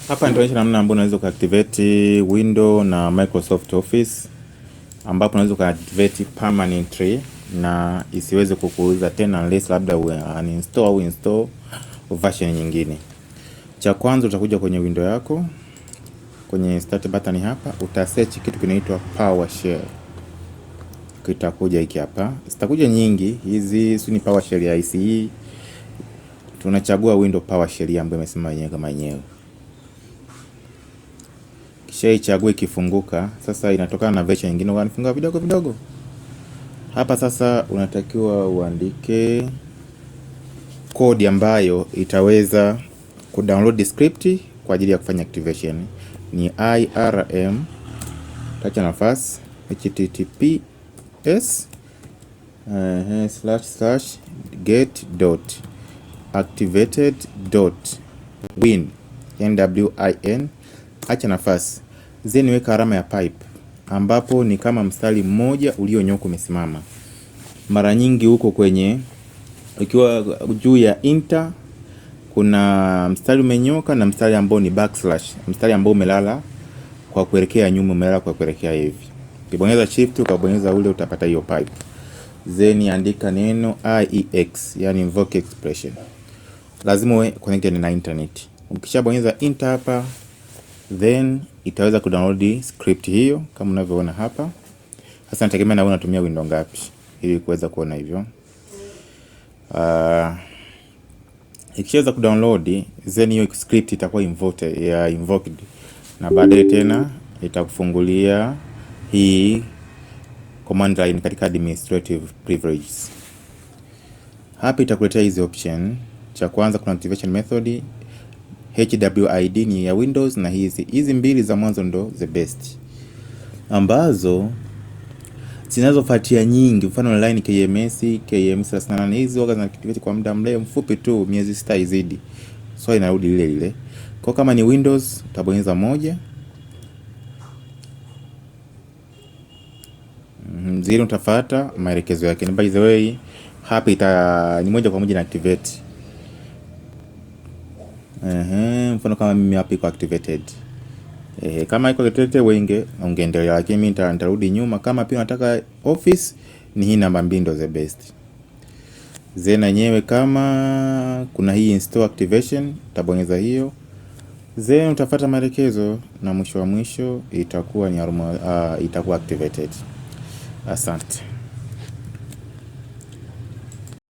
Hapa nitaonyesha namna ambayo unaweza kuactivate window na Microsoft Office, ambapo unaweza kuactivate permanently na isiweze kukuuliza tena unless labda uninstall au install version nyingine. Cha kwanza utakuja kwenye window yako, kwenye start button hapa utasearch kitu kinaitwa PowerShell. Kitakuja hiki hapa. Zitakuja nyingi hizi, si ni PowerShell ya ICE. Tunachagua window PowerShell ambayo imesema yenyewe kama yenyewe. Kisha ichague kifunguka. Sasa inatokana na version nyingine wanafunga vidogo vidogo. Hapa sasa unatakiwa uandike code ambayo itaweza kudownload script kwa ajili ya kufanya activation. Ni IRM tacha nafasi https //get.activated.win win acha nafasi then weka alama ya pipe ambapo ni kama mstari mmoja ulionyoka umesimama. Mara nyingi huko kwenye ukiwa juu ya enter kuna mstari umenyoka na mstari ambao ni backslash, mstari ambao umelala kwa kuelekea nyuma, umelala kwa kuelekea hivi. Ukibonyeza shift ukabonyeza ule utapata hiyo pipe. Then andika neno IEX, yani invoke expression. Lazima uwe connected na internet. Ukishabonyeza enter hapa, then itaweza kudownload script hiyo kama unavyoona hapa. Sasa nategemea na wewe unatumia window ngapi ili kuweza kuona hivyo. Ikishaweza kudownload, then hiyo script itakuwa invoked na baadaye tena itakufungulia hii command line katika administrative privileges. Hapa itakuletea hizi option. Cha kwanza kuna activation method, HWID ni ya Windows, na hizi mbili za mwanzo ndo the best ambazo zinazofuatia nyingi, mfano line KMS, KM38 hizi waga zinaactivate kwa muda mfupi tu, miezi 6 izidi. So inarudi lile lile. Kwa kama ni Windows utabonyeza moja. Zile utafuata maelekezo yake. By the way, hapa ni moja kwa moja na activate. Mfano kama mimi hapa iko activated. Kama iko activated ungeendelea, lakini mimi nitarudi nyuma. Kama pia unataka Office ni hii namba 2 ndo the best. Zena yenyewe kama kuna hii install activation utabonyeza hiyo. Then utafuata maelekezo na mwisho itakuwa itakuwa activated. Asante.